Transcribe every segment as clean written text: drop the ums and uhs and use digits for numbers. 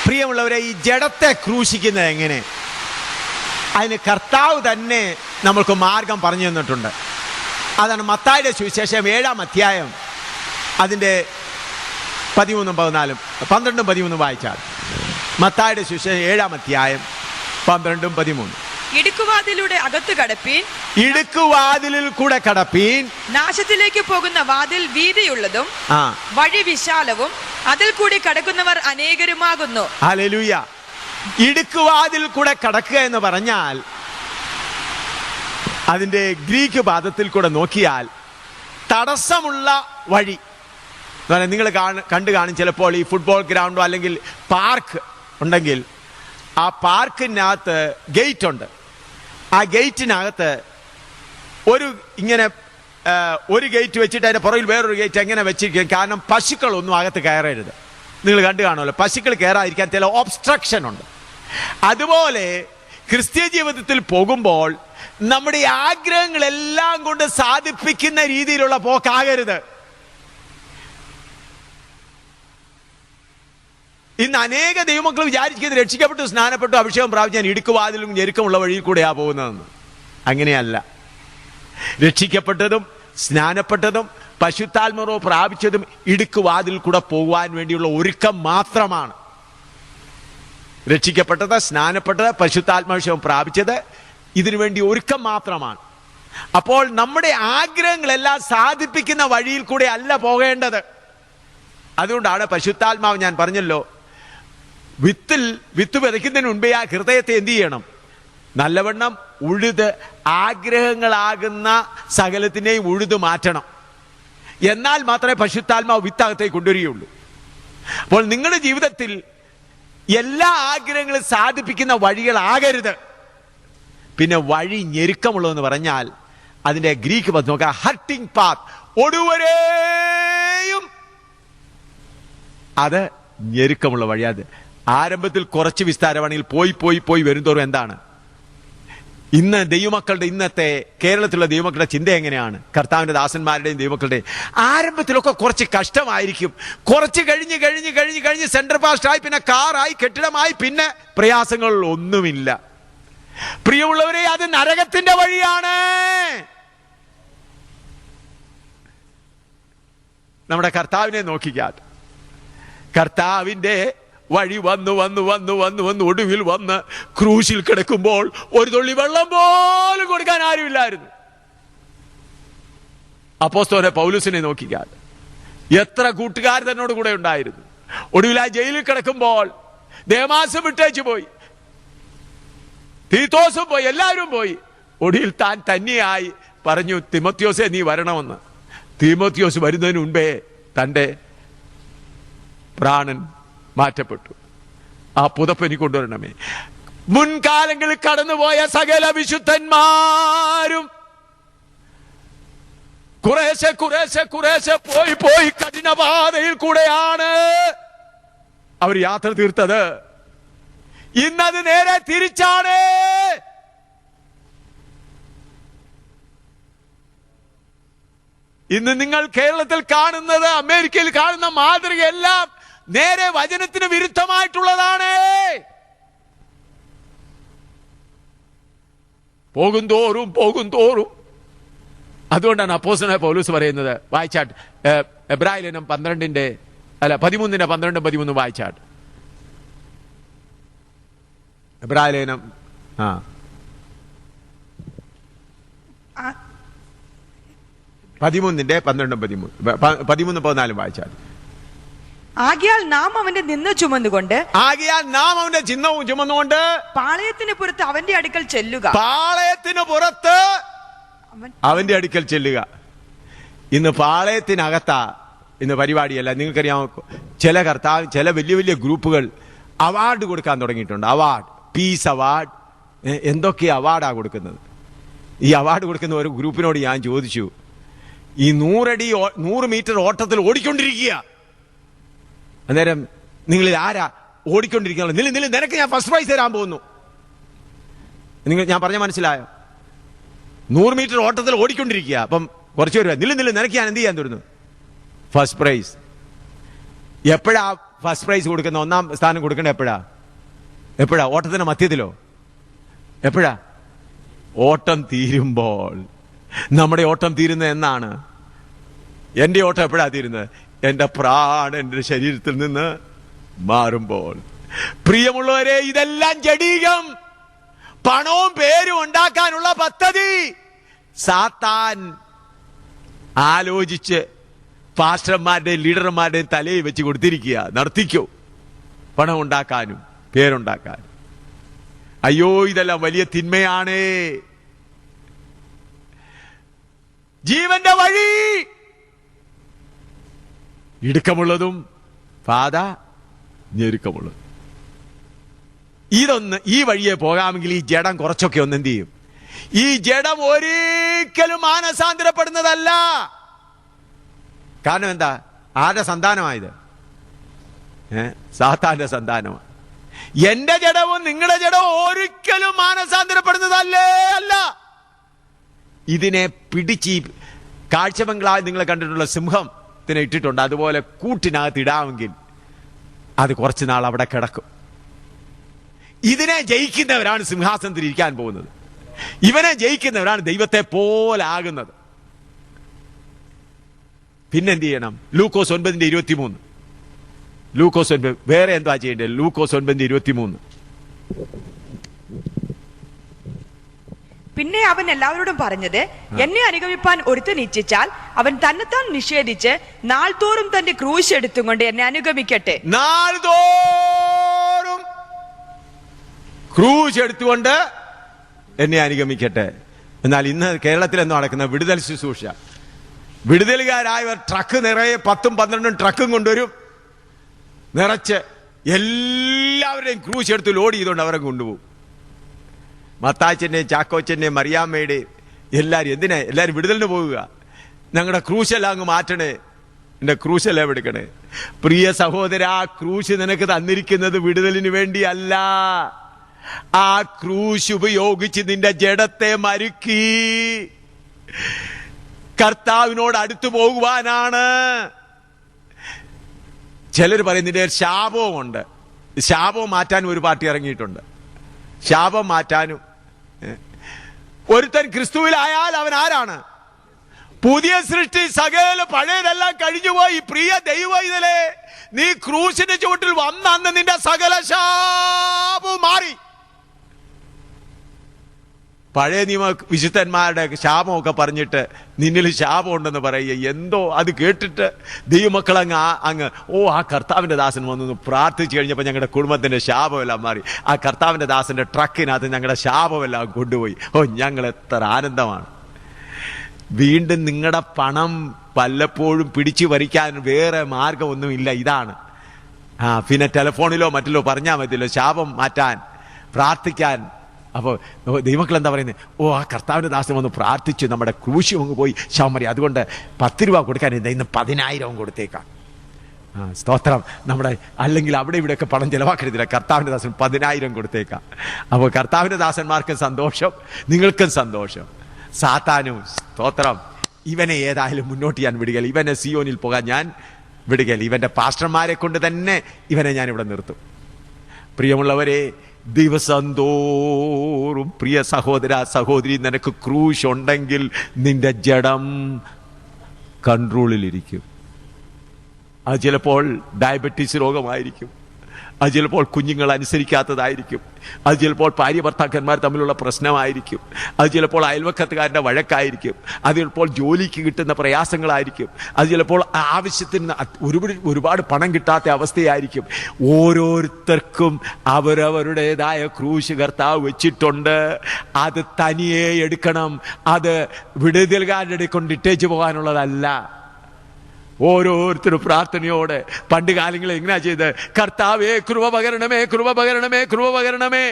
പ്രിയമുള്ളവരെ, ഈ ജഡത്തെ ക്രൂശിക്കുന്നത് എങ്ങനെ? അതിന് കർത്താവ് തന്നെ നമ്മൾക്ക് മാർഗം പറഞ്ഞു തന്നിട്ടുണ്ട്. അതാണ് മത്തായിയുടെ സുവിശേഷം 7-ാം അധ്യായം അതിൻ്റെ 13-14, 12-13 വായിച്ചാൽ. മത്തായിയുടെ സുവിശേഷം 7-ാം അധ്യായം 12-13. ഇടുക്കുവാതിലൂടെ അകത്തു കടപ്പീൻ, ഇടുക്കുവാതിലിൽ കൂടെ കടപ്പീൻ, നാശത്തിലേക്ക് പോകുന്ന വാതിൽ വീതിയുള്ളതും വഴി വിശാലവും അതിൽ കൂടി കടക്കുന്നവർ അനേകരുമാകുന്നു. ഹല്ലേലൂയ. ഇടുക്കുവാതിൽ കൂടെ കടക്കുക എന്ന് പറഞ്ഞാൽ അതിന്റെ ഗ്രീക്ക് പദത്തിൽ കൂടെ നോക്കിയാൽ തടസ്സമുള്ള വഴി. നിങ്ങൾ കണ്ടു കാണും ചിലപ്പോൾ ഈ ഫുട്ബോൾ ഗ്രൗണ്ടോ അല്ലെങ്കിൽ പാർക്ക് ഉണ്ടെങ്കിൽ ആ പാർക്കിനകത്ത് ഗേറ്റ് ഉണ്ട്. ആ ഗേറ്റിനകത്ത് ഒരു ഗേറ്റ് വെച്ചിട്ട് അതിന്റെ പുറകിൽ വേറൊരു ഗേറ്റ് എങ്ങനെ വെച്ചിരിക്കും? കാരണം പശുക്കളൊന്നും അകത്ത് കയറരുത്. നിങ്ങൾ കണ്ടു കാണുമല്ലോ, പശുക്കൾ കയറാതിരിക്കാൻ ചില ഒബ്സ്ട്രക്ഷൻ ഉണ്ട്. അതുപോലെ ക്രിസ്ത്യ ജീവിതത്തിൽ പോകുമ്പോൾ നമ്മുടെ ആഗ്രഹങ്ങളെല്ലാം കൊണ്ട് സാധിപ്പിക്കുന്ന രീതിയിലുള്ള പോക്കാകരുത്. ഇന്ന് അനേക ദൈവമക്കൾ വിചാരിക്കുന്നത് രക്ഷിക്കപ്പെട്ടു, സ്നാനപ്പെട്ടു, അഭിഷേകം പ്രാപിച്ചാൽ ഇടുക്കുവാതിലും ഞെരുക്കമുള്ള വഴിയിൽ കൂടെയാ പോകുന്നതെന്ന്. അങ്ങനെയല്ല. രക്ഷിക്കപ്പെട്ടതും സ്നാനപ്പെട്ടതും പശുത്താത്മറോ പ്രാപിച്ചതും ഇടുക്കുവാതിൽ കൂടെ പോകുവാൻ വേണ്ടിയുള്ള ഒരുക്കം മാത്രമാണ്. രക്ഷിക്കപ്പെട്ടത്, സ്നാനപ്പെട്ടത്, പശുത്താത്മാഭിഷേകം പ്രാപിച്ചത് ഇതിനു വേണ്ടി ഒരുക്കം മാത്രമാണ്. അപ്പോൾ നമ്മുടെ ആഗ്രഹങ്ങളെല്ലാം സാധിപ്പിക്കുന്ന വഴിയിൽ കൂടെ അല്ല പോകേണ്ടത്. അതുകൊണ്ടാണ് പരിശുദ്ധാത്മാവ്, ഞാൻ പറഞ്ഞല്ലോ, വിത്ത് വിതയ്ക്കുന്നതിന് മുൻപേ ആ ഹൃദയത്തെ എന്ത് ചെയ്യണം? നല്ലവണ്ണം ഉഴുത് ആഗ്രഹങ്ങളാകുന്ന സകലത്തിനെയും ഉഴുതു മാറ്റണം. എന്നാൽ മാത്രമേ പരിശുദ്ധാത്മാവ് വിത്തകത്തേക്ക് കൊണ്ടുവരികയുള്ളൂ. അപ്പോൾ നിങ്ങളുടെ ജീവിതത്തിൽ എല്ലാ ആഗ്രഹങ്ങളും സാധിപ്പിക്കുന്ന വഴികളാകരുത്. പിന്നെ വഴി ഞെരുക്കമുള്ളതെന്ന് പറഞ്ഞാൽ അതിന്റെ ഗ്രീക്ക് പദം നോക്കുക, ഹർട്ടിംഗ് പാത്ത്. ഒടുവരെയും അത് ഞെരുക്കമുള്ള വഴി. അത് ആരംഭത്തിൽ കുറച്ച് വിസ്താരമാണെങ്കിൽ പോയി വരുംതോറും എന്താണ്? ഇന്ന് ദൈവമക്കളുടെ, ഇന്നത്തെ കേരളത്തിലുള്ള ദൈവമക്കളുടെ ചിന്ത എങ്ങനെയാണ്? കർത്താവിന്റെ ദാസന്മാരുടെയും ദൈവമക്കളുടെയും ആരംഭത്തിലൊക്കെ കുറച്ച് കഷ്ടമായിരിക്കും. കുറച്ച് കഴിഞ്ഞ് സെൻട്രൽ പാസ്റ്റായി, പിന്നെ കാറായി, കെട്ടിടമായി, പിന്നെ പ്രയാസങ്ങൾ ഒന്നുമില്ല. പ്രിയമുള്ളവരെ, അത് നരകത്തിന്റെ വഴിയാണ്. നമ്മുടെ കർത്താവിനെ നോക്കിക്കാട്ട്. കർത്താവിന്റെ വഴി വന്നു ഒടുവിൽ വന്ന് ക്രൂശിൽ കിടക്കുമ്പോൾ ഒരു തുള്ളി വെള്ളം പോലും കൊടുക്കാൻ ആരുമില്ലായിരുന്നു. അപ്പോസ്തലനായ പൗലോസിനെ നോക്കിക്കാൻ എത്ര കൂട്ടുകാർ തന്നോട് കൂടെ ഉണ്ടായിരുന്നു. ഒടുവിൽ ആ ജയിലിൽ കിടക്കുമ്പോൾ ദേമാസം വിട്ടേച്ചു പോയി, തീത്തോസും പോയി, എല്ലാവരും പോയി. ഒടുവിൽ താൻ തന്നെയായി പറഞ്ഞു, തിമോത്തിയോസേ നീ വരണമെന്ന്. തിമോത്തിയോസ് വരുന്നതിന് മുൻപേ തൻ്റെ പ്രാണൻ മാറ്റപ്പെട്ടു. ആ പുതപ്പ് എനിക്ക് കൊണ്ടുവരണമേ. മുൻകാലങ്ങളിൽ കടന്നുപോയ സകല വിശുദ്ധന്മാരും കുറേശ്ശെ പോയി കഠിനപാതയിൽ കൂടെയാണ് അവർ യാത്ര തീർത്തത്. ഇന്നത് നേരെ തിരിച്ചാണ്. ഇന്ന് നിങ്ങൾ കേരളത്തിൽ കാണുന്നത്, അമേരിക്കയിൽ കാണുന്ന മാതൃകയെല്ലാം നേരെ വചനത്തിന് വിരുദ്ധമായിട്ടുള്ളതാണ്. പോകും തോറും അതുകൊണ്ടാണ് അപ്പോസ്തലനായ പൗലോസ് പറയുന്നത്, വായിച്ചാട്ട് എബ്രായ ലേഖനം 13:12 വായിച്ചാട്ട്. എബ്രായ ലേഖനം 13:12 വായിച്ചാട്ട്. ആകയാൽ നാം അവന്റെ നിന്ന ചുമന്നുകൊണ്ട് പാളയത്തിന് പുറത്ത് അവന്റെ അടുക്കൽ ചെല്ലുക. ഇന്ന് പാളയത്തിനകത്താ ഇന്ന് പരിപാടിയല്ല. നിങ്ങൾക്കറിയാമോ, ചില വലിയ ഗ്രൂപ്പുകൾ അവാർഡ് കൊടുക്കാൻ തുടങ്ങിയിട്ടുണ്ട്. അവാർഡ്, പീസ് അവാർഡ്, എന്തൊക്കെ അവാർഡാ കൊടുക്കുന്നത്. ഈ അവാർഡ് കൊടുക്കുന്ന ഒരു ഗ്രൂപ്പിനോട് ഞാൻ ചോദിച്ചു, ഈ 100 മീറ്റർ ഓട്ടത്തിൽ ഓടിക്കൊണ്ടിരിക്കുക, അന്നേരം നിങ്ങളിൽ ആരാ ഓടിക്കൊണ്ടിരിക്കുന്നത്? നിനക്ക് ഞാൻ ഫസ്റ്റ് പ്രൈസ് തരാൻ പോകുന്നു. ഞാൻ പറഞ്ഞ മനസ്സിലായോ? 100 മീറ്റർ ഓട്ടത്തിൽ ഓടിക്കൊണ്ടിരിക്കുക. അപ്പം കുറച്ച് പേര് നിനക്ക് ഞാൻ എന്ത് ചെയ്യാൻ തരുന്നു? First prize. എപ്പോഴാ ഫസ്റ്റ് പ്രൈസ് കൊടുക്കുന്ന, ഒന്നാം സ്ഥാനം കൊടുക്കേണ്ട എപ്പോഴാ? ഓട്ടത്തിന്റെ മധ്യത്തിലോ? എപ്പോഴാ? ഓട്ടം തീരുമ്പോൾ. നമ്മുടെ ഓട്ടം തീരുന്നത് എന്നാണ്? എന്റെ ഓട്ടം എപ്പോഴാ തീരുന്നത്? എന്റെ പ്രാണൻ എന്റെ ശരീരത്തിൽ നിന്ന് മാറുമ്പോൾ. പ്രിയമുള്ളവരെ, ഇതെല്ലാം ജഡീകം. പണവും പേരും ഉണ്ടാക്കാനുള്ള പദ്ധതി സാത്താൻ ആലോചിച്ച് പാസ്റ്റർമാരുടെയും ലീഡർമാരുടെയും തലയിൽ വെച്ച് കൊടുത്തിരിക്കുക. നടത്തിക്കോ, പണം ഉണ്ടാക്കാനും പേരുണ്ടാക്കാനും. അയ്യോ, ഇതെല്ലാം വലിയ തിന്മയാണ്. ജീവന്റെ വഴി ഇടുക്കമുള്ളതും പാത ഞെരുക്കമുള്ളതും. ഈ വഴിയെ പോകാമെങ്കിൽ ഈ ജഡം കുറച്ചൊക്കെ ഒന്ന് എന്ത് ചെയ്യും? ഈ ജഡം ഒരിക്കലും മാനസാന്തരപ്പെടുന്നതല്ല. കാരണം എന്താ? ആരുടെ സന്താനമായത്? സാത്താന്റെ സന്താനമാണ്. എന്റെ ജഡവും നിങ്ങളുടെ ജഡവും ഒരിക്കലും മാനസാന്തരപ്പെടുന്നതല്ലേ അല്ല. ഇതിനെ പിടിച്ച് കാഴ്ചബംഗ്ലാവിൽ നിങ്ങൾ കണ്ടിട്ടുള്ള സിംഹത്തിനെ ഇട്ടിട്ടുണ്ട്, അതുപോലെ കൂട്ടിനകത്ത് ഇടാമെങ്കിൽ അത് കുറച്ചു നാൾ അവിടെ കിടക്കും. ഇതിനെ ജയിക്കുന്നവരാണ് സിംഹാസനത്തിൽ ഇരിക്കാൻ പോകുന്നത്. ഇവനെ ജയിക്കുന്നവരാണ് ദൈവത്തെ പോലെ ആകുന്നത്. പിന്നെന്ത് ചെയ്യണം? ലൂക്കോസ് 9:23. ലൂക്കോസ് 9. വേറെ എന്താ ചെയ്യേണ്ടത്? ലൂക്കോസ് 9:23. പിന്നെ അവൻ എല്ലാവരോടും പറഞ്ഞത്, എന്നെ അനുഗമിപ്പാൻ ഒരുത്തൻ ഇച്ഛിച്ചാൽ അവൻ തന്നെത്താൻ നിഷേധിച്ച് നാൾതോറും തന്റെ ക്രൂശ് എടുത്തുകൊണ്ട് എന്നെ അനുഗമിക്കട്ടെ. നാൾതോറും ക്രൂശ് എടുത്തുകൊണ്ട് എന്നെ അനുഗമിക്കട്ടെ. എന്നാൽ ഇന്ന് കേരളത്തിൽ എന്തോ നടക്കുന്ന വിടുതൽ ശുശ്രൂഷ. വിടുതലുകാരായവർ ട്രക്ക് നിറയെ 10ഉം 12ഉം ട്രക്കും കൊണ്ടുവരും, നിറച്ച് എല്ലാവരുടെയും ക്രൂശ് എടുത്ത് ലോഡ് ചെയ്തുകൊണ്ട് അവരെ കൊണ്ടുപോകും. മത്താച്ചന്റെയും ചാക്കോച്ചന്റെയും മറിയാമ്മയുടെയും എല്ലാരും വിടുതലിന് പോകുക. ഞങ്ങളുടെ ക്രൂശെല്ലാം അങ്ങ് മാറ്റണേ, എന്റെ ക്രൂശെല്ലാം എടുക്കണേ. പ്രിയ സഹോദര, ആ ക്രൂശ് നിനക്ക് തന്നിരിക്കുന്നത് വിടുതലിന് വേണ്ടിയല്ല. ആ ക്രൂശ് ഉപയോഗിച്ച് നിന്റെ ജഡത്തെ മരുക്കി കർത്താവിനോട് അടുത്തു പോകുവാനാണ്. ചിലർ പറയുന്നതിന്റെ ശാപവും ഉണ്ട്. ശാപം മാറ്റാനും ഒരു പാർട്ടി ഇറങ്ങിയിട്ടുണ്ട്. ശാപം മാറ്റാനും. ഒരുത്തൻ ക്രിസ്തുവിലായാൽ അവൻ ആരാണ്? പുതിയ സൃഷ്ടി. സകല പഴയതെല്ലാം കഴിഞ്ഞുപോയി. പ്രിയ ദൈവ ഇതിലെ നീ ക്രൂശിന്റെ ചുവട്ടിൽ വന്നന്ന് നിന്റെ സകല ശാപവും മാറി. പഴയ നിയമ വിശുദ്ധന്മാരുടെ ശാപമൊക്കെ പറഞ്ഞിട്ട് നിന്നിൽ ശാപം ഉണ്ടെന്ന് പറയുക. എന്തോ അത് കേട്ടിട്ട് ദൈവമക്കൾ അങ്ങ് ആ കർത്താവിന്റെ ദാസൻ വന്നു പ്രാർത്ഥിച്ചു കഴിഞ്ഞപ്പോൾ ഞങ്ങളുടെ കുടുംബത്തിന്റെ ശാപമെല്ലാം മാറി. ആ കർത്താവിന്റെ ദാസന്റെ ട്രക്കിനകത്ത് ഞങ്ങളുടെ ശാപമെല്ലാം കൊണ്ടുപോയി. ഞങ്ങൾ എത്ര ആനന്ദമാണ്. വീണ്ടും നിങ്ങളുടെ പണം വല്ലപ്പോഴും പിടിച്ചു പറിക്കാൻ വേറെ മാർഗമൊന്നുമില്ല. ഇതാണ്. പിന്നെ ടെലിഫോണിലോ മറ്റിലോ പറഞ്ഞാൽ മതിയല്ലോ ശാപം മാറ്റാൻ, പ്രാർത്ഥിക്കാൻ. അപ്പോൾ ദൈവമക്കൾ എന്താ പറയുന്നത്? ആ കർത്താവിന്റെ ദാസൻ വന്ന് പ്രാർത്ഥിച്ചു, നമ്മുടെ ക്രൂശും അങ്ങ് പോയി ശവം മതി. അതുകൊണ്ട് 10 രൂപ കൊടുക്കാൻ ഇന്ന് 10,000 കൊടുത്തേക്കാം. സ്തോത്രം. നമ്മുടെ അല്ലെങ്കിൽ അവിടെ ഇവിടെയൊക്കെ പണം ചെലവാക്കരുതില്ല. കർത്താവിന്റെ ദാസൻ 10,000 കൊടുത്തേക്കാം. അപ്പോൾ കർത്താവിന്റെ ദാസന്മാർക്കും സന്തോഷം, നിങ്ങൾക്കും സന്തോഷം. സാത്താനും സ്തോത്രം. ഇവനെ ഏതായാലും മുന്നോട്ട് ഞാൻ വിടുകയില്ല. ഇവനെ സിയോനിൽ പോകാൻ ഞാൻ വിടുകയില്ല. ഇവന്റെ പാസ്റ്റർമാരെ കൊണ്ട് തന്നെ ഇവനെ ഞാൻ ഇവിടെ നിർത്തും. പ്രിയമുള്ളവരെ, ദിവസം തോറും പ്രിയ സഹോദര സഹോദരി, നിനക്ക് ക്രൂശ് ഉണ്ടെങ്കിൽ നിന്റെ ജഡം കൺട്രോളിലിരിക്കും. അത് ചിലപ്പോൾ ഡയബറ്റീസ് രോഗമായിരിക്കും, അത് ചിലപ്പോൾ കുഞ്ഞുങ്ങൾ അനുസരിക്കാത്തതായിരിക്കും, അത് ചിലപ്പോൾ ഭാര്യ ഭർത്താക്കന്മാർ തമ്മിലുള്ള പ്രശ്നമായിരിക്കും, അത് ചിലപ്പോൾ അയൽവക്കത്തുകാരുടെ വഴക്കായിരിക്കും, അത് ചിലപ്പോൾ ജോലിക്ക് കിട്ടുന്ന പ്രയാസങ്ങളായിരിക്കും, അത് ചിലപ്പോൾ ആവശ്യത്തിന് ഒരുപാട് പണം കിട്ടാത്ത അവസ്ഥയായിരിക്കും. ഓരോരുത്തർക്കും അവരവരുടേതായ ക്രൂശ് കർത്താവ് വെച്ചിട്ടുണ്ട്. അത് തനിയെ എടുക്കണം. അത് വിടുതൽകാരുടെ ഇടയിൽ കൊണ്ട് ഇട്ടേച്ചു പോകാനുള്ളതല്ല. ഓരോരുത്തരും പ്രാർത്ഥനയോടെ പണ്ട് കാലങ്ങളിൽ എങ്ങനെയാ ചെയ്ത്? കർത്താവേ കൃപ പകരണമേ, കൃപ പകരണമേ, കൃപ പകരണമേ.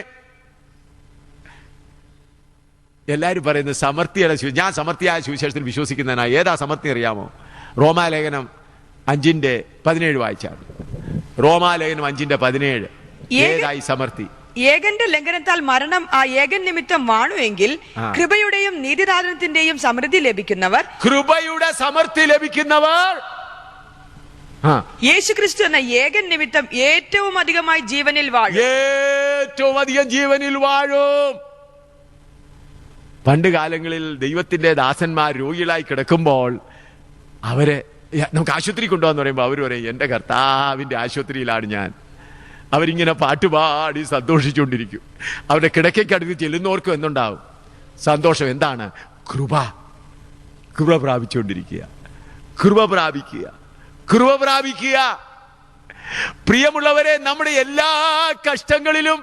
എല്ലാവരും പറയുന്നത് സമർത്ഥിയുടെ ഞാൻ സമർത്ഥിയായ സുവിശേഷത്തിൽ വിശ്വസിക്കുന്നതിനാ. ഏതാ സമർത്ഥി അറിയാമോ? റോമാലേഖനം 5:17 വായിച്ചാണ്. റോമാലേഖനം 5:17. ഏതായി സമർത്ഥി? ഏകന്റെ ലംഘനത്താൽ മരണം ആ ഏകൻ നിമിത്തം വാണുവെങ്കിൽ കൃപയുടെയും നീതിദാനത്തിന്റെയും സമൃദ്ധി ലഭിക്കുന്നവർ, കൃപയുടെ സമൃദ്ധി ലഭിക്കുന്നവർ ആ, യേശു ക്രിസ്തു എന്ന ഏകൻ നിമിത്തം ഏറ്റവും അധികമായി ജീവനിൽ വാഴും. ഏറ്റവും അധികം ജീവനിൽ വാഴും. പണ്ട് കാലങ്ങളിൽ ദൈവത്തിന്റെ ദാസന്മാർ രോഗികളായി കിടക്കുമ്പോൾ അവരെ നമുക്ക് ആശുപത്രി കൊണ്ടുപോകാന്ന് പറയുമ്പോൾ അവർ പറയും, എന്റെ കർത്താവിന്റെ ആശുപത്രിയിലാണ് ഞാൻ. അവരിങ്ങനെ പാട്ടുപാടി സന്തോഷിച്ചുകൊണ്ടിരിക്കും. അവരുടെ കിടക്കയ്ക്കടുത്ത് ചെല്ലുന്നവർക്കും എന്തുണ്ടാവും? സന്തോഷം. എന്താണ്? കൃപ. കൃപ പ്രാപിച്ചുകൊണ്ടിരിക്കുക, കൃപ പ്രാപിക്കുക, കൃപ പ്രാപിക്കുക. പ്രിയമുള്ളവരെ, നമ്മുടെ എല്ലാ കഷ്ടങ്ങളിലും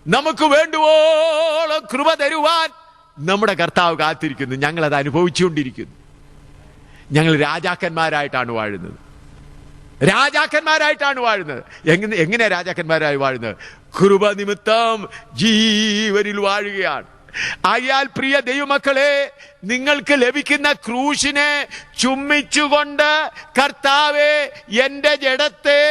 നമുക്ക് വേണ്ടുവോളം കൃപ തരുവാൻ നമ്മുടെ കർത്താവ് കാത്തിരിക്കുന്നു. ഞങ്ങൾ അത് അനുഭവിച്ചുകൊണ്ടിരിക്കുന്നു. ഞങ്ങൾ രാജാക്കന്മാരായിട്ടാണ് വാഴുന്നത്. രാജാക്കന്മാരായിട്ടാണ് വാഴുന്നത്. എങ്ങനെയാ രാജാക്കന്മാരായി വാഴുന്നത്? കൃപ നിമിത്തം ജീവനിൽ വാഴുകയാണ്. ആയാൽ പ്രിയ ദൈവമക്കളെ, നിങ്ങൾക്ക് ലഭിക്കുന്ന ക്രൂശിനെ ചുംബിച്ചുകൊണ്ട്, കർത്താവേ എന്റെ ജഡത്തെ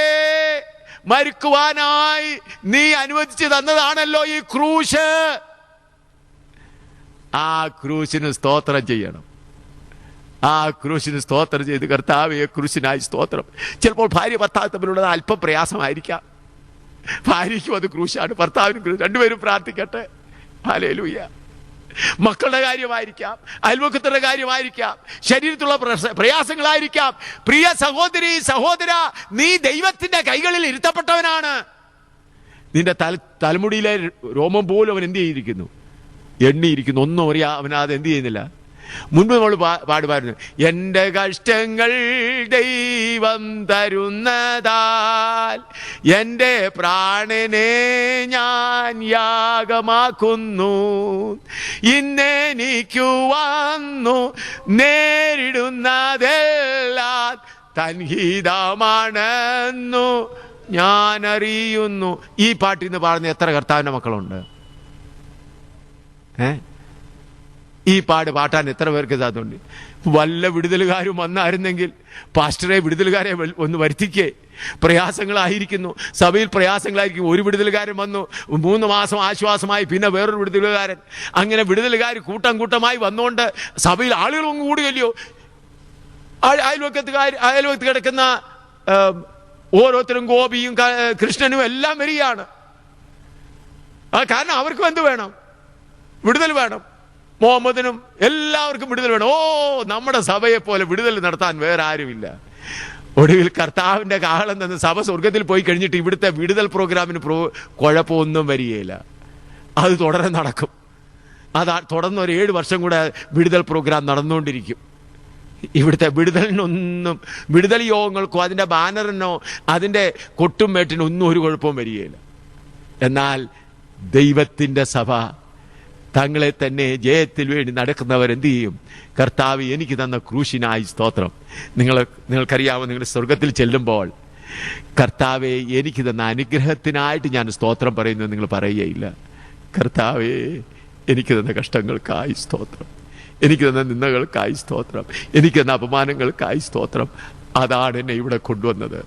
മരിക്കുവാനായി നീ അനുവദിച്ചു തന്നതാണല്ലോ ഈ ക്രൂശ്. ആ ക്രൂശിന് സ്തോത്രം ചെയ്യണം. ആ ക്രൂശിന് സ്തോത്രം ചെയ്ത്, കർത്താവേ ക്രൂശിനായി സ്തോത്രം. ചിലപ്പോൾ ഭാര്യ ഭർത്താവ് തമ്മിലുള്ളത് അല്പം പ്രയാസമായിരിക്കാം. ഭാര്യയ്ക്കും അത് ക്രൂശാണ്, ഭർത്താവിനും ക്രൂശ്. രണ്ടുപേരും പ്രാർത്ഥിക്കട്ടെ. ഹല്ലേലൂയ. മക്കളുടെ കാര്യമായിരിക്കാം, അയൽവക്കത്തിന്റെ കാര്യമായിരിക്കാം, ശരീരത്തിലുള്ള പ്രയാസങ്ങളായിരിക്കാം. പ്രിയ സഹോദരി, സഹോദര, നീ ദൈവത്തിന്റെ കൈകളിൽ ഇരുത്തപ്പെട്ടവനാണ്. നിന്റെ തലമുടിയിലെ രോമം പോലും അവൻ എന്ത് ചെയ്തിരിക്കുന്നു? എണ്ണിയിരിക്കുന്നു. ഒന്നും അറിയാം അവനത് എന്ത് ചെയ്യുന്നില്ല. മുൻപ് നമ്മൾ പാടുമായിരുന്നു, എന്റെ കഷ്ടങ്ങൾ ദൈവം തരുന്നതാൽ എന്റെ പ്രാണനെ ഞാൻ യാഗമാക്കുന്നു. ഇന്നെനിക്കു വന്നു നേരിടുന്നതെല്ലാം തൻഹിതമാണെന്നു ഞാൻ അറിയുന്നു. ഈ പാട്ടിന്ന് പാടുന്ന എത്ര കർത്താവിന്റെ മക്കളുണ്ട്? ഈ പാട്ടാൻ എത്ര പേർക്ക് സാധ്യമുണ്ട്? വല്ല വിടുതലുകാരും വന്നായിരുന്നെങ്കിൽ പാസ്റ്ററെ വിടുതലുകാരെ ഒന്ന് വരുത്തിക്കേ. പ്രയാസങ്ങളായിരിക്കുന്നു, സഭയിൽ പ്രയാസങ്ങളായിരിക്കും. ഒരു വിടുതലുകാരൻ വന്നു, 3 മാസം ആശ്വാസമായി, പിന്നെ വേറൊരു വിടുതലുകാരൻ. അങ്ങനെ വിടുതലുകാർ കൂട്ടം കൂട്ടമായി വന്നുകൊണ്ട് സഭയിൽ ആളുകൾ ഒന്നും കൂടുകയല്ലയോ. അയൽവക്കത്ത് കിടക്കുന്ന ഓരോരുത്തരും ഗോപിയും കൃഷ്ണനും എല്ലാം വരികയാണ്. കാരണം അവർക്കും എന്ത് വേണം? വിടുതൽ വേണം. മുഹമ്മദിനും എല്ലാവർക്കും വിടുതൽ വേണം. നമ്മുടെ സഭയെ പോലെ വിടുതൽ നടത്താൻ വേറെ ആരുമില്ല. ഒടുവിൽ കർത്താവിന്റെ കാഹളം തന്ന സഭ സ്വർഗത്തിൽ പോയി കഴിഞ്ഞിട്ട് ഇവിടുത്തെ വിടുതൽ പ്രോഗ്രാമിന് കുഴപ്പമൊന്നും വരികയില്ല. അത് തുടരെ നടക്കും. തുടർന്ന് ഒരു 7 വർഷം കൂടെ വിടുതൽ പ്രോഗ്രാം നടന്നുകൊണ്ടിരിക്കും. ഇവിടുത്തെ വിടുതലിനൊന്നും, വിടുതൽ യോഗങ്ങൾക്കോ അതിന്റെ ബാനറിനോ അതിന്റെ കൊട്ടും മേട്ടിനോ ഒന്നും ഒരു കുഴപ്പവും വരികയില്ല. എന്നാൽ ദൈവത്തിന്റെ സഭ തങ്ങളെ തന്നെ ജയത്തിൽ വേണ്ടി നടക്കുന്നവർ എന്ത് ചെയ്യും? കർത്താവ് എനിക്ക് തന്ന ക്രൂശിനായി സ്തോത്രം. നിങ്ങൾക്കറിയാമോ, നിങ്ങൾ സ്വർഗത്തിൽ ചെല്ലുമ്പോൾ കർത്താവെ എനിക്ക് തന്ന അനുഗ്രഹത്തിനായിട്ട് ഞാൻ സ്തോത്രം പറയുന്നത് നിങ്ങൾ പറയുകയില്ല. കർത്താവേ എനിക്ക് തന്ന കഷ്ടങ്ങൾക്കായി സ്തോത്രം, എനിക്ക് തന്ന നിന്ദകൾക്കായി സ്തോത്രം, എനിക്ക് തന്ന അപമാനങ്ങൾക്കായി സ്തോത്രം. അതാണ് എന്നെ ഇവിടെ കൊണ്ടുവന്നത്.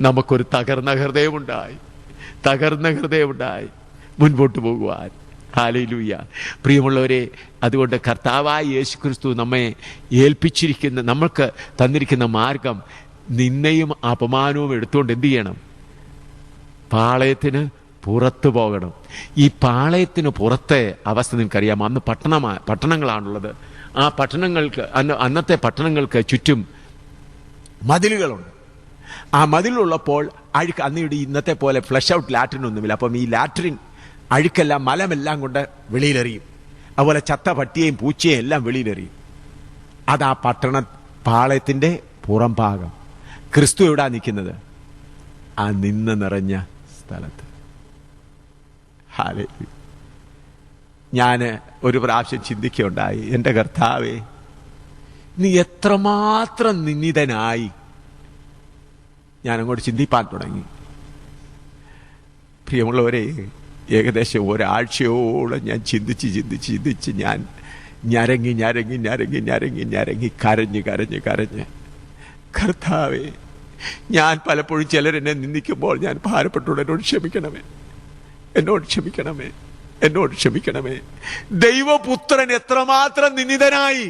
നമുക്കൊരു തകർന്ന ഹൃദയമുണ്ടായി മുൻപോട്ട് പോകുവാൻ. ഹല്ലേലൂയ. പ്രിയമുള്ളവരെ, അതുകൊണ്ട് കർത്താവായ യേശുക്രിസ്തു നമ്മെ ഏൽപ്പിച്ചിരിക്കുന്ന, നമ്മൾക്ക് തന്നിരിക്കുന്ന മാർഗം നിന്നയും അപമാനവും എടുത്തുകൊണ്ട് എന്ത് ചെയ്യണം? പാളയത്തിന് പുറത്തു പോകണം. ഈ പാളയത്തിന് പുറത്തെ അവസ്ഥ നിങ്ങൾക്കറിയാം. അന്ന് പട്ടണങ്ങളാണുള്ളത്. ആ പട്ടണങ്ങൾക്ക്, അന്നത്തെ പട്ടണങ്ങൾക്ക് ചുറ്റും മതിലുകളുണ്ട്. ആ മതിലുള്ളപ്പോൾ അഴുക്ക്, അന്ന് ഇന്നത്തെ പോലെ ഫ്ലഷ് ഔട്ട് ലാട്രിൻ ഒന്നുമില്ല. അപ്പം ഈ ലാട്രിൻ അഴുക്കെല്ലാം, മലമെല്ലാം കൊണ്ട് വെളിയിലെറിയും. അതുപോലെ ചത്ത പട്ടിയെയും പൂച്ചയെയും എല്ലാം വെളിയിലെറിയും. അതാ പാളയത്തിന്റെ പുറം ഭാഗം. ക്രിസ്തു എവിടാ നിൽക്കുന്നത്? ആ നിന്ന് നിറഞ്ഞ സ്ഥലത്ത്. ഹല്ലേലൂയ. ഞാൻ ഒരു പ്രാവശ്യം ചിന്തിക്കുകയുണ്ടായി, എൻ്റെ കർത്താവേ നീ എത്രമാത്രം നിന്ദിതനായി. ഞാൻ അങ്ങോട്ട് ചിന്തിപ്പാൻ തുടങ്ങി. പ്രിയമുള്ളവരെ, ഏകദേശം ഒരാഴ്ചയോളം ഞാൻ ചിന്തിച്ച് ഞാൻ ഞരങ്ങി കരഞ്ഞ് കർത്താവേ, ഞാൻ പലപ്പോഴും ചിലരെന്നെ നിന്ദിക്കുമ്പോൾ ഞാൻ ഭാരപ്പെട്ടോട് എന്നോട് ക്ഷമിക്കണമേ. ദൈവപുത്രൻ എത്രമാത്രം നിന്ദിതനായി.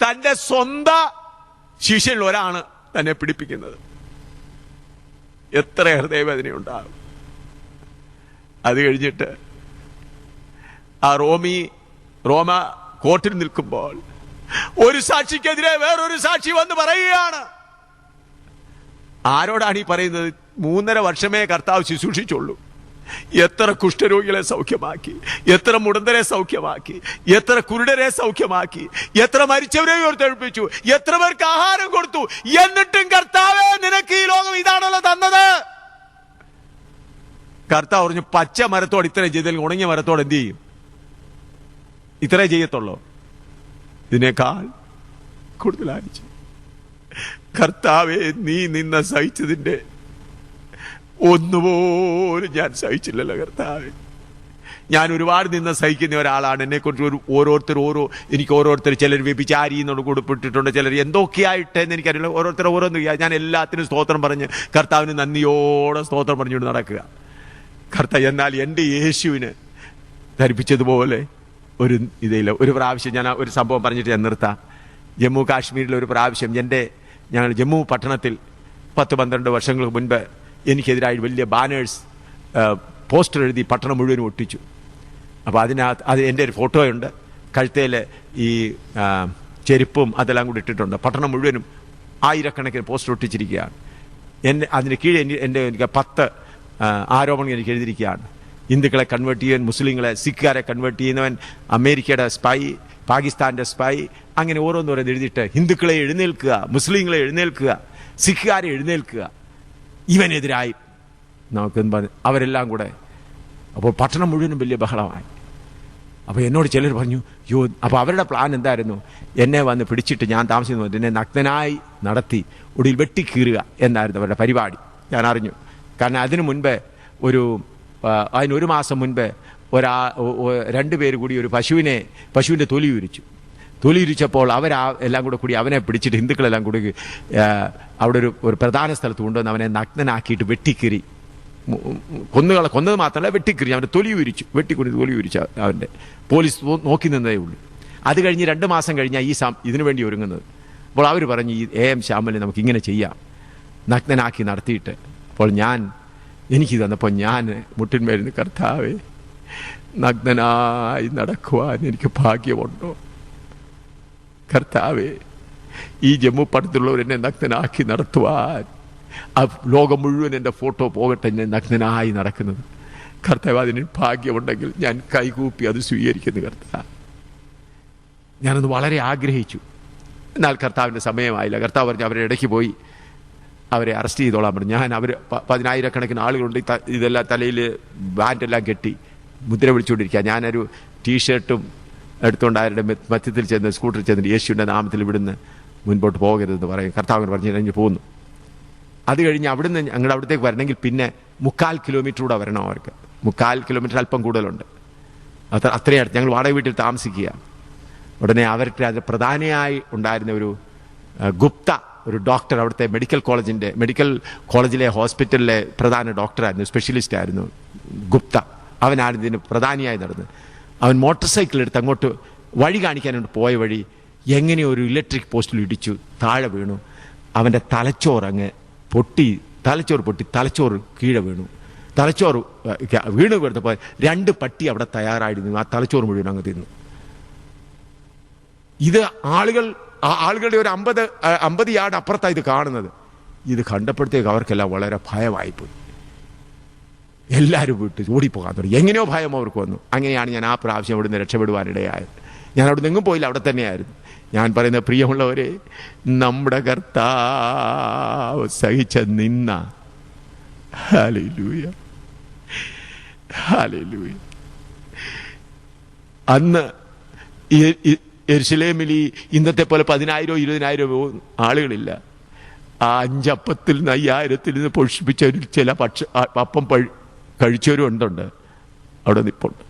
തന്റെ സ്വന്തം ശിഷ്യനിൽ ഒരാണ് തന്നെ പിടിപ്പിക്കുന്നത്. എത്ര ഹൃദയവേദന ഉണ്ടാകും. അത് കഴിഞ്ഞിട്ട് ആ റോമ കോർട്ടിൽ നിൽക്കുമ്പോൾ ഒരു സാക്ഷിക്കെതിരെ വേറൊരു സാക്ഷി വന്ന് പറയുകയാണ്. ആരോടാണ് ഈ പറയുന്നത്? 3.5 വർഷമേ കർത്താവ് ശുശ്രൂഷിച്ചുള്ളൂ. എത്ര കുഷ്ഠരോഗികളെ സൗഖ്യമാക്കി, എത്ര മുടന്തരെ സൗഖ്യമാക്കി, എത്ര കുരുടരെ സൗഖ്യമാക്കി, എത്ര മരിച്ചവരെ ഉയർത്തെഴുപ്പിച്ചു, എത്ര പേർക്ക് ആഹാരം കൊടുത്തു. എന്നിട്ടും കർത്താവേ, നിനക്ക് ഈ ലോകം ഇതാണല്ലോ തന്നത്. കർത്താവ് പറഞ്ഞു, പച്ച മരത്തോട് ഇത്രയും ചെയ്താൽ ഉണങ്ങിയ മരത്തോട് എന്ത് ചെയ്യും? ഇത്രേ ചെയ്യത്തുള്ളൂ. ഇതിനേക്കാൾ കൂടുതലായി കർത്താവെ, നീ നിന്ന സഹിച്ചതിന്റെ ഒന്നുപോലും ഞാൻ സഹിച്ചില്ലല്ലോ കർത്താവെ. ഞാൻ ഒരുപാട് നിന്ന് സഹിക്കുന്ന ഒരാളാണ്. എന്നെക്കുറിച്ച് എനിക്ക് ഓരോരുത്തർ ചിലർ വ്യഭിചാരി എന്നോട് കൊടുപ്പിട്ടിട്ടുണ്ട്, ചിലർ എന്തൊക്കെയായിട്ടെന്ന് എനിക്കറിയില്ല. ഓരോരുത്തർ ഓരോന്ന്. ഞാൻ എല്ലാത്തിനും സ്തോത്രം പറഞ്ഞ് കർത്താവിന് നന്ദിയോടെ സ്തോത്രം പറഞ്ഞുകൊണ്ട് നടക്കുക. കർത്താവ്, എന്നാൽ എൻ്റെ യേശുവിന് ധരിപ്പിച്ചതുപോലെ ഒരു പ്രാവശ്യം ഞാൻ ഒരു സംഭവം പറഞ്ഞിട്ട് ഞാൻ നിർത്താം. ജമ്മു കാശ്മീരിൽ ഒരു പ്രാവശ്യം ഞങ്ങൾ ജമ്മു പട്ടണത്തിൽ 10-12 വർഷങ്ങൾക്ക് മുൻപ് എനിക്കെതിരായി വലിയ ബാനേഴ്സ് പോസ്റ്റർ എഴുതി പട്ടണം മുഴുവനും ഒട്ടിച്ചു. അപ്പോൾ അത് എൻ്റെ ഒരു ഫോട്ടോയുണ്ട്. കഴുത്തേൽ ഈ ചെരുപ്പും അതെല്ലാം കൂടി ഇട്ടിട്ടുണ്ട്. പട്ടണം മുഴുവനും ആയിരക്കണക്കിന് പോസ്റ്റർ ഒട്ടിച്ചിരിക്കുകയാണ്. അതിന് കീഴെ എനിക്ക് 10 ആരോപണങ്ങൾ എനിക്ക് എഴുതിയിരിക്കുകയാണ്. ഹിന്ദുക്കളെ കൺവേർട്ട് ചെയ്യാൻ, മുസ്ലിങ്ങളെ, സിഖുകാരെ കൺവേർട്ട് ചെയ്യുന്നവൻ, അമേരിക്കയുടെ സ്പൈ, പാകിസ്ഥാന്റെ സ്പൈ, അങ്ങനെ ഓരോന്നോരോന്ന് എഴുതിയിട്ട് ഹിന്ദുക്കളെ എഴുന്നേൽക്കുക, മുസ്ലിങ്ങളെ എഴുന്നേൽക്കുക, സിഖുകാരെ എഴുന്നേൽക്കുക, ഇവനെതിരായി നമുക്കെന്ന് പറഞ്ഞു. അവരെല്ലാം കൂടെ അപ്പോൾ പട്ടണം മുഴുവനും വലിയ ബഹളമായി. അപ്പോൾ എന്നോട് ചിലർ പറഞ്ഞു, അപ്പോൾ അവരുടെ പ്ലാൻ എന്തായിരുന്നു? എന്നെ വന്ന് പിടിച്ചിട്ട്, ഞാൻ താമസിക്കുന്നു, എന്നെ നഗ്നനായി നടത്തി ഒടുവിൽ വെട്ടിക്കീറുക എന്നായിരുന്നു അവരുടെ പരിപാടി. ഞാൻ അറിഞ്ഞു. കാരണം അതിനു മുൻപ് അതിനൊരു മാസം മുൻപ് 2 പേര് കൂടി ഒരു പശുവിൻ്റെ തൊലി ഉരിച്ചപ്പോൾ എല്ലാം കൂടി അവനെ പിടിച്ചിട്ട്, ഹിന്ദുക്കളെല്ലാം കൂടി അവിടെ ഒരു പ്രധാന സ്ഥലത്ത് കൊണ്ടുവന്ന് അവനെ നഗ്നനാക്കിയിട്ട് വെട്ടിക്കീറി, കൊന്നത് മാത്രമല്ല വെട്ടിക്കീറി, അവൻ്റെ തൊലി ഉരിച്ചു. അവൻ്റെ പോലീസ് നോക്കി നിന്നതേ ഉള്ളൂ. അത് കഴിഞ്ഞ് 2 മാസം കഴിഞ്ഞാൽ ഇതിനു വേണ്ടി ഒരുങ്ങുന്നത്. അപ്പോൾ അവർ പറഞ്ഞു, ഈ AM ശ്യാമലിനെ നമുക്ക് ഇങ്ങനെ ചെയ്യാം, നഗ്നനാക്കി നടത്തിയിട്ട്. അപ്പോൾ എനിക്ക് തന്നപ്പോൾ ഞാൻ മുട്ടിന്മേലിന്, കർത്താവേ, നഗ്നനായി നടക്കുവാൻ എനിക്ക് ഭാഗ്യമുണ്ടോ? കർത്താവേ, ഈ ജമ്മു പട്ടണത്തിലുള്ളവർ എന്നെ നഗ്നനാക്കി നടത്തുവാൻ, ലോകം മുഴുവൻ എൻ്റെ ഫോട്ടോ പോകട്ടെ ഞാൻ നഗ്നനായി നടക്കുന്നത്. കർത്താവ്, അതിന് ഭാഗ്യമുണ്ടെങ്കിൽ ഞാൻ കൈകൂപ്പി അത് സ്വീകരിക്കുന്നു കർത്താവ്. ഞാനത് വളരെ ആഗ്രഹിച്ചു. എന്നാൽ കർത്താവിൻ്റെ സമയമായില്ല. കർത്താവ് പറഞ്ഞു, അവരുടെ ഇടയ്ക്ക് പോയി അവരെ അറസ്റ്റ് ചെയ്തോളാൻ പറഞ്ഞു. ഞാൻ 10,000-കണക്കിന് ആളുകളുണ്ട്, ഇതെല്ലാം തലയിൽ ബാൻഡെല്ലാം കെട്ടി മുദ്ര വിളിച്ചുകൊണ്ടിരിക്കുക. ഞാനൊരു ടീഷർട്ടും എടുത്തുകൊണ്ട് അവരുടെ മധ്യത്തിൽ ചെന്ന് സ്കൂട്ടറിൽ ചെന്നിട്ട് യേശുവിൻ്റെ നാമത്തിൽ ഇവിടുന്ന് മുൻപോട്ട് പോകരുതെന്ന് പറയും. കർത്താവിന് പറഞ്ഞു കഴിഞ്ഞ് പോകുന്നു. അത് കഴിഞ്ഞ് അവിടുന്ന് ഞങ്ങളുടെ അവിടത്തേക്ക് വരണമെങ്കിൽ പിന്നെ 3/4 കിലോമീറ്റർ കൂടെ വരണം. അവർക്ക് 3/4 കിലോമീറ്റർ അല്പം കൂടുതലുണ്ട്. അത്രയും അടുത്ത്. ഞങ്ങൾ വാടക വീട്ടിൽ താമസിക്കുക. ഉടനെ അവർക്ക് അത് പ്രധാനിയായി ഉണ്ടായിരുന്ന ഒരു ഗുപ്ത, ഒരു ഡോക്ടർ, അവിടുത്തെ മെഡിക്കൽ കോളേജിലെ ഹോസ്പിറ്റലിലെ പ്രധാന ഡോക്ടറായിരുന്നു, സ്പെഷ്യലിസ്റ്റ് ആയിരുന്നു ഗുപ്ത. അവനാണ് ഇതിന് പ്രധാനിയായി നടന്നത്. അവൻ മോട്ടോർ സൈക്കിൾ എടുത്ത് അങ്ങോട്ട് വഴി കാണിക്കാനുണ്ട് പോയ വഴി എങ്ങനെയോ ഒരു ഇലക്ട്രിക് പോസ്റ്റിൽ ഇടിച്ചു, താഴെ വീണു. അവൻ്റെ തലച്ചോറ് പൊട്ടി, തലച്ചോറ് കീഴെ വീണു. തലച്ചോറ് വീണ് കൊടുത്തപ്പോൾ 2 പട്ടി അവിടെ തയ്യാറായിരുന്നു. ആ തലച്ചോറ് മുഴുവൻ അങ്ങ് തിന്നു. ഇത് ആളുകളുടെ ഒരു 50 യാർഡ് അപ്പുറത്താണ് ഇത് കാണുന്നത്. ഇത് കണ്ടപ്പോഴത്തേക്ക് അവർക്കെല്ലാം വളരെ ഭയമായിപ്പോയി. എല്ലാവരും വിട്ട് ഓടിപ്പോകാൻ തുടങ്ങി. എങ്ങനെയോ ഭയം അവർക്ക് വന്നു. അങ്ങനെയാണ് ഞാൻ ആ പ്രാവശ്യം ഇവിടുന്ന് രക്ഷപ്പെടുവാനിടയായത്. ഞാൻ അവിടെ നിന്നും പോയില്ല, അവിടെ തന്നെയായിരുന്നു. ഞാൻ പറയുന്ന, പ്രിയമുള്ളവരെ, നമ്മുടെ കർത്താവ് സഹിച്ച നിന്ന, ഹല്ലേലൂയ, ഹല്ലേലൂയ. അന്ന് യെരുശലേമിൽ ഇന്നത്തെ പോലെ 10,000-20,000 ആളുകളില്ല. ആ 5 അപ്പത്തിൽ നിന്ന് 5,000-ൽ നിന്ന് പോഷിപ്പിച്ചവരിൽ ചില അപ്പം കഴിച്ചവരും ഉണ്ട്. അവിടെ നിൽപ്പുണ്ട്.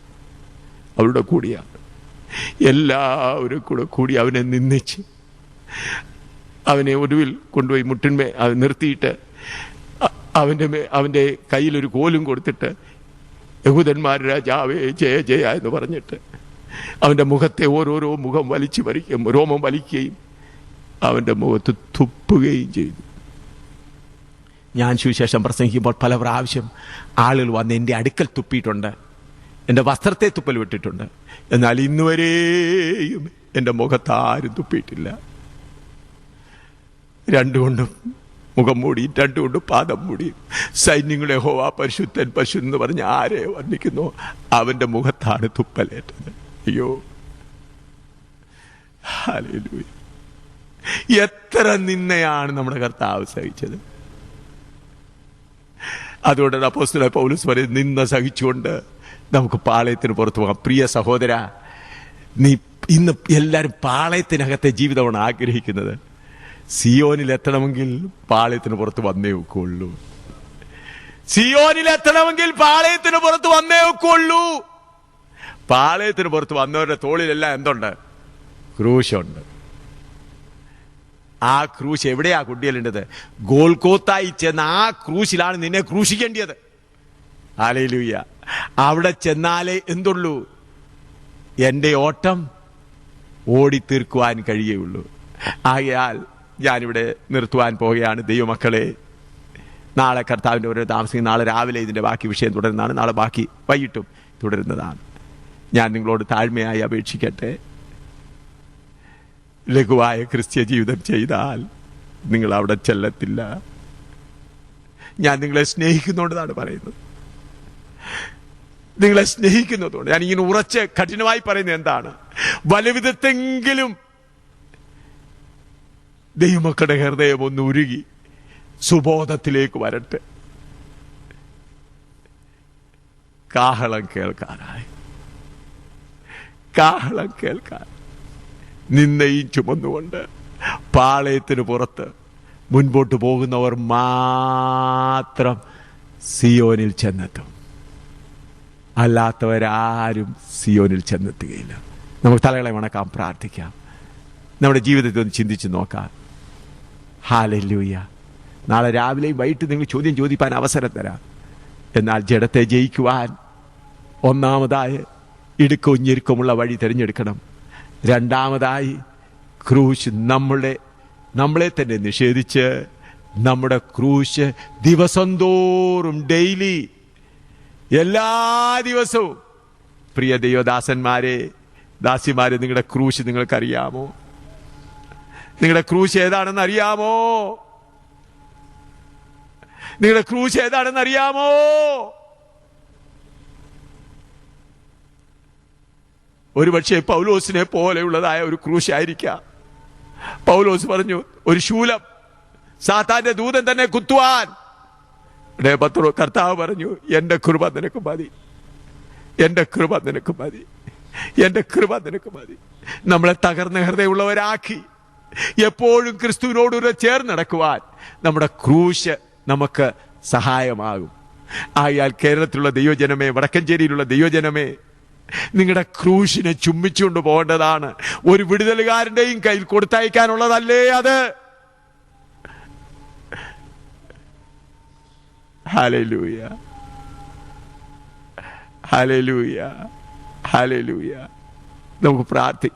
അവരുടെ കൂടിയാണ്. എല്ലാവരും കൂടി അവനെ നിന്ദിച്ച് അവനെ ഒടുവിൽ കൊണ്ടുപോയി മുട്ടിന്മേ നിർത്തിയിട്ട് അവൻ്റെ കയ്യിലൊരു കോലും കൊടുത്തിട്ട്, യഹൂദന്മാരുടെ രാജാവേ ജയ ജയ എന്ന് പറഞ്ഞിട്ട് അവന്റെ മുഖത്തെ ഓരോരോ മുഖം വലിച്ചു പറിക്കുകയും രോമം വലിക്കുകയും അവന്റെ മുഖത്ത് തുപ്പുകയും ചെയ്തു. ഞാൻ സുവിശേഷം പ്രസംഗിക്കുമ്പോൾ പല പ്രാവശ്യം ആളുകൾ വന്ന് എൻ്റെ അടുക്കൽ തുപ്പിയിട്ടുണ്ട്, എൻ്റെ വസ്ത്രത്തെ തുപ്പൽ വിട്ടിട്ടുണ്ട്. എന്നാൽ ഇന്നുവരെയും എൻ്റെ മുഖത്താരും തുപ്പിയിട്ടില്ല. രണ്ടുകൊണ്ടും മുഖം മൂടിയും രണ്ടുകൊണ്ടും പാദം മൂടിയും സൈന്യങ്ങളെ യഹോവ പരിശുദ്ധൻ പരിശുദ്ധൻ എന്ന് പറഞ്ഞ് ആരെ വർണ്ണിക്കുന്നു അവന്റെ മുഖത്താണ് തുപ്പലേറ്റത്. അയ്യോ, ഹല്ലേലൂയ! എത്ര നിന്നയാണ് നമ്മുടെ കർത്താവ് സഹിച്ചത്. അതുകൊണ്ടാണ് അപ്പോസ്തലനായ പൗലോസ് പറയുന്നത്, നിന്ന സഹിച്ചുകൊണ്ട് നമുക്ക് പാളയത്തിന് പുറത്തു പോകാം. പ്രിയ സഹോദര, നീ ഇന്ന് എല്ലാവരും പാളയത്തിനകത്തെ ജീവിതമാണ് ആഗ്രഹിക്കുന്നത്. സിയോനിൽ എത്തണമെങ്കിൽ പാളയത്തിന് പുറത്ത് വന്നേ ഒക്കുള്ളൂ. സിയോനിൽ എത്തണമെങ്കിൽ പാളയത്തിന് പുറത്ത് വന്നേ ഒക്കുള്ളൂ. പാളയത്തിന് പുറത്ത് വന്നവരുടെ തോളിലെല്ലാം എന്തുണ്ട്? ക്രൂശുണ്ട്. ആ ക്രൂശ് എവിടെയാ കുട്ടിയല്ലേണ്ടത്? ഗോൽഗോത്തായി ചെന്ന ആ ക്രൂശിലാണ് നിന്നെ ക്രൂശിക്കേണ്ടത്. ഹല്ലേലൂയ! അവിടെ ചെന്നാലേ എന്തുള്ളൂ? എന്റെ ഓട്ടം ഓടിത്തീർക്കുവാൻ കഴിയുള്ളൂ. ആകയാൽ ഞാനിവിടെ നിർത്തുവാൻ പോവുകയാണ്. ദൈവമക്കളെ, നാളെ കർത്താവിൻ്റെ ഓരോ താമസിക്കും. നാളെ രാവിലെ ഇതിൻ്റെ ബാക്കി വിഷയം തുടരുന്നതാണ്. നാളെ ബാക്കി വൈകിട്ടും തുടരുന്നതാണ്. ഞാൻ നിങ്ങളോട് താഴ്മയായി അപേക്ഷിക്കട്ടെ, ലഘുവായ ക്രിസ്ത്യ ജീവിതം ചെയ്താൽ നിങ്ങൾ അവിടെ ചെല്ലത്തില്ല. ഞാൻ നിങ്ങളെ സ്നേഹിക്കുന്നതുകൊണ്ടാണ് പറയുന്നത്. നിങ്ങളെ സ്നേഹിക്കുന്നതുകൊണ്ട് ഞാൻ ഇങ്ങനെ ഉറച്ച് കഠിനമായി പറയുന്നത് എന്താണ്? വലവിധത്തെങ്കിലും ദൈവമക്കളുടെ ഹൃദയം ഒന്ന് ഉരുകി സുബോധത്തിലേക്ക് വരട്ടെ. കാഹളം കേൾക്കാനായി, കാഹളം കേൾക്കാൻ നിന്നയും ചുമന്നുകൊണ്ട് പാളയത്തിന് പുറത്ത് മുൻപോട്ട് പോകുന്നവർ മാത്രം സിയോനിൽ ചെന്നെത്തും. അല്ലാത്തവരാരും സിയോനിൽ ചെന്നെത്തുകയില്ല. നമുക്ക് തലകളെ വണക്കാം, പ്രാർത്ഥിക്കാം, നമ്മുടെ ജീവിതത്തെ ഒന്ന് ചിന്തിച്ച് നോക്കാം. ഹല്ലേലൂയ! നാളെ രാവിലെയും വൈകിട്ട് നിങ്ങൾ ചോദ്യം ചോദിപ്പാൻ അവസരം തരാം. എന്നാൽ ജഡത്തെ ജയിക്കുവാൻ ഒന്നാമതായി ഇടുക്കവും ഞെരുക്കമുള്ള വഴി തിരഞ്ഞെടുക്കണം. രണ്ടാമതായി ക്രൂശ് നമ്മളെ തന്നെ നിഷേധിച്ച് നമ്മുടെ ക്രൂശ് ദിവസം തോറും ഡെയിലി എല്ലാ ദിവസവും. പ്രിയ ദൈവദാസന്മാരെ, ദാസിമാരെ, നിങ്ങളുടെ ക്രൂശ് നിങ്ങൾക്കറിയാമോ? നിങ്ങളുടെ ക്രൂശ് ഏതാണെന്ന് അറിയാമോ? നിങ്ങളുടെ ക്രൂശ് ഏതാണെന്ന് അറിയാമോ? ഒരുപക്ഷെ പൗലോസിനെ പോലെയുള്ളതായ ഒരു ക്രൂശായിരിക്കാം. പൗലോസ് പറഞ്ഞു, ഒരു ശൂലം സാത്താന്റെ ദൂതൻ തന്നെ കുത്തുവാൻ കർത്താവ് പറഞ്ഞു, എന്റെ കൃപ നിനക്ക് മതി, എന്റെ കൃപ നിനക്ക് മതി, എന്റെ കൃപ നിനക്ക് മതി. നമ്മളെ തകർന്ന ഹൃദയമുള്ളവരാക്കി എപ്പോഴും ക്രിസ്തുവിനോട് ചേർന്ന് നടക്കുവാൻ നമ്മുടെ ക്രൂശ് നമുക്ക് സഹായമാകും. ആയാൽ കേരളത്തിലുള്ള ദൈവജനമേ, വടക്കഞ്ചേരിയിലുള്ള ദൈവജനമേ, നിങ്ങളുടെ ക്രൂശിനെ ചുംബിച്ചുകൊണ്ട് പോകേണ്ടതാണ്. ഒരു വിടുതലുകാരന്റെയും കയ്യിൽ കൊടുത്തയക്കാനുള്ളതല്ലേ അത്. ഹല്ലേലൂയ! ഹല്ലേലൂയ! ഹല്ലേലൂയ! നമുക്ക് പ്രാർത്ഥിക്കാം.